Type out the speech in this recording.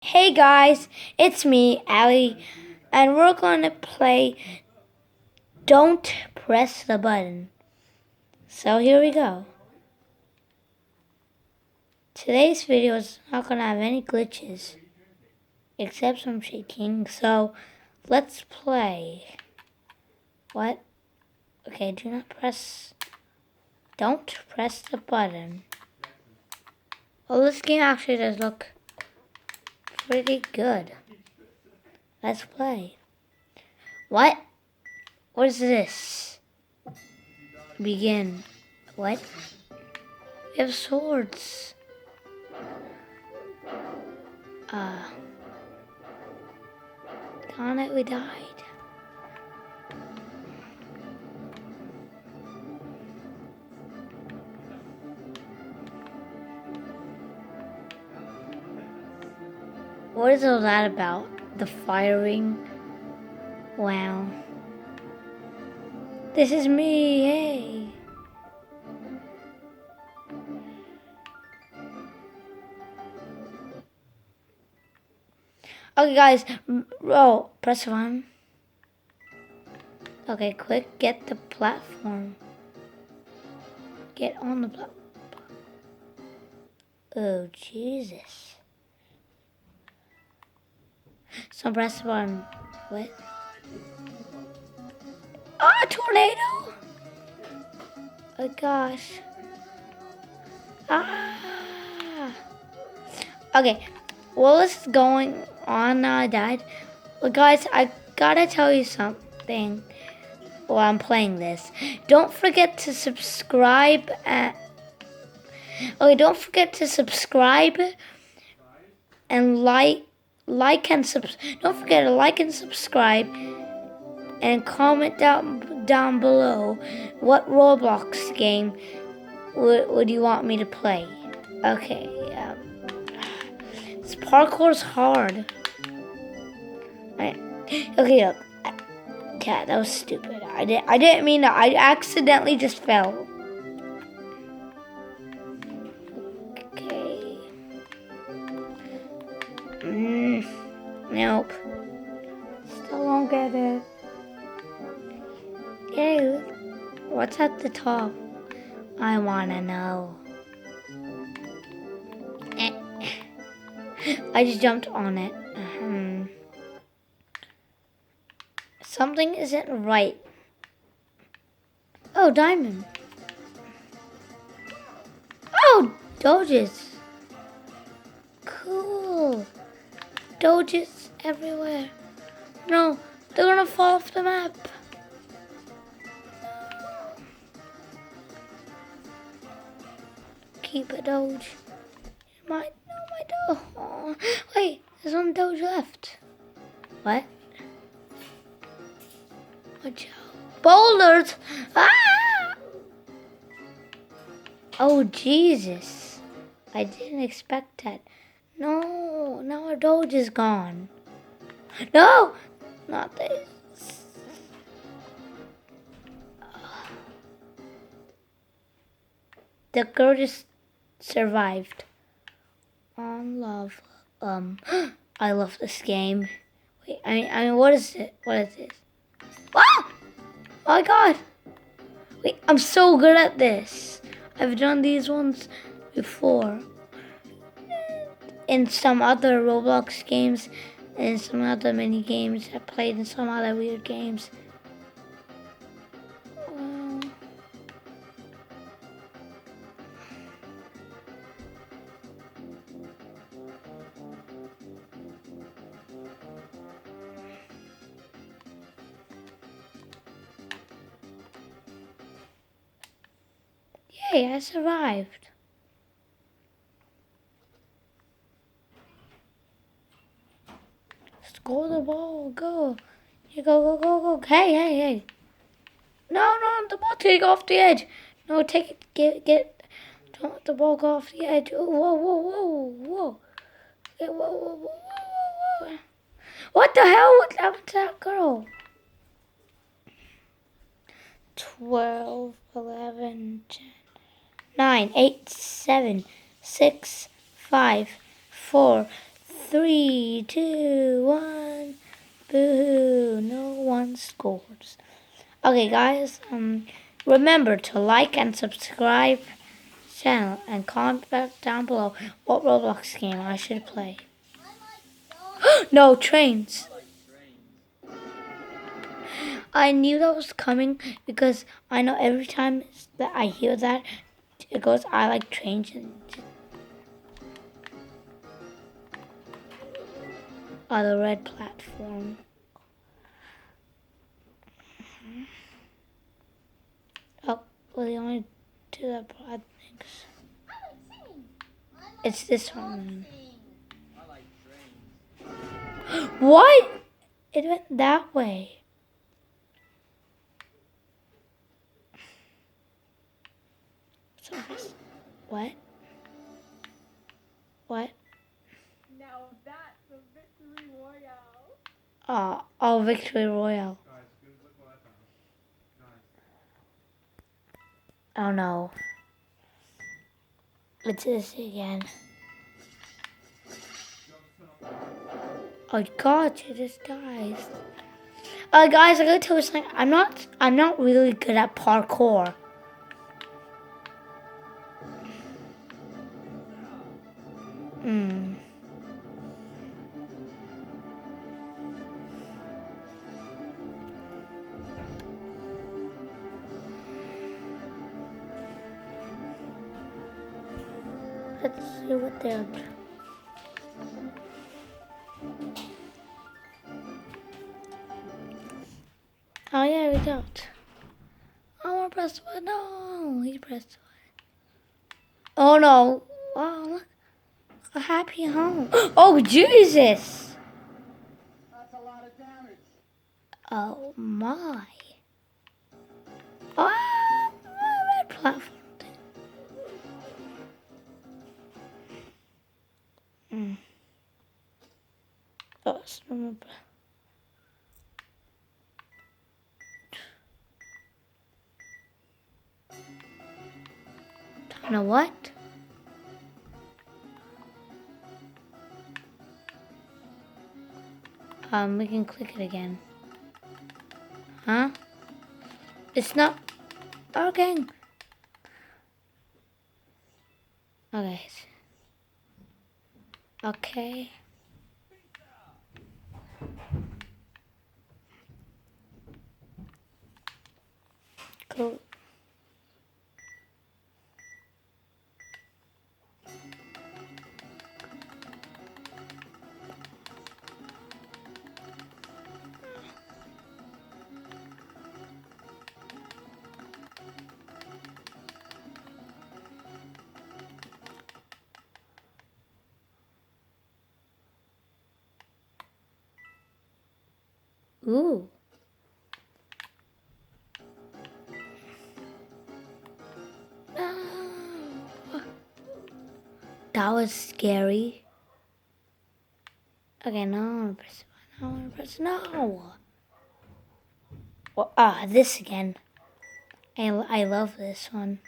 Hey guys, it's me, Ali, and we're going to play Don't Press the Button. So here we go. Today's video is not going to have any glitches, except some shaking, so let's play. What? Okay, don't press the button. Well, this game actually does look pretty good. Let's play. What? What is this? Begin. What? We have swords. Darn it, we died. What is all that about? The firing? Wow. This is me, hey. Okay, guys. Oh, press 1. Okay, quick, get the platform. Get on the platform. Oh, Jesus. So press 1. What? Ah, tornado! Oh, gosh. Ah. Okay, while this is going on now, I died. Well, guys, I gotta tell you something while I'm playing this. Don't forget to subscribe. Don't forget to subscribe and Don't forget to like and subscribe and comment down below what Roblox game would you want me to play. Okay. This parkour's hard. Okay, look. Yeah, that was stupid. I didn't mean that. I accidentally just fell. Okay. Nope. Still won't get it. Hey, what's at the top? I wanna know. I just jumped on it. Something isn't right. Oh, diamond. Oh, Doges. Cool. Doges everywhere. No, they're gonna fall off the map. Keep a Doge. My Doge. Oh, wait, there's one Doge left. What? Watch out. Boulders! Ah! Oh, Jesus. I didn't expect that. No, now our Doge is gone. No! Not this. The girl just survived. On love. I love this game. Wait, I mean, what is it? What is this? Ah! Oh my God! Wait, I'm so good at this. I've done these ones before. In some other Roblox games, and some other mini games. I played in some other weird games. Yay, I survived. Score the ball, go. You go. Hey. No, the ball take off the edge. No, take it, get. Don't let the ball go off the edge. Oh, whoa. Okay, whoa. What the hell? What happened to that girl? 12, 11, 10, 9, 8, 7, 6, 5, 4, 3, 2, 1. Boo! No one scores. Okay, guys. Remember to like and subscribe channel and comment down below what Roblox game I should play. No trains. I knew that was coming because I know every time that I hear that, it goes, I like trains. The red platform. Oh, well, the only two that bad things. It's this one. What? It went that way. What? What? Now that's a victory royale. Oh, Victory Royale. Guys, look what I found. Guys. Oh no. It's this again. Oh god, it just dies. Guys, I gotta tell you something. I'm not really good at parkour. Let's see what they're doing. Oh yeah, we don't. I wanna press the button. No, he pressed the button. Oh no. Oh look. A happy home. Oh Jesus. That's a lot of damage. Oh my. Oh, red platform. Oh, let's remember. Don't know what? We can click it again. Huh? It's not working. Okay. Okay. Cool. Ooh. No. That was scary. Okay, now I want to press it. I want to press no. Well, this again. I love this one.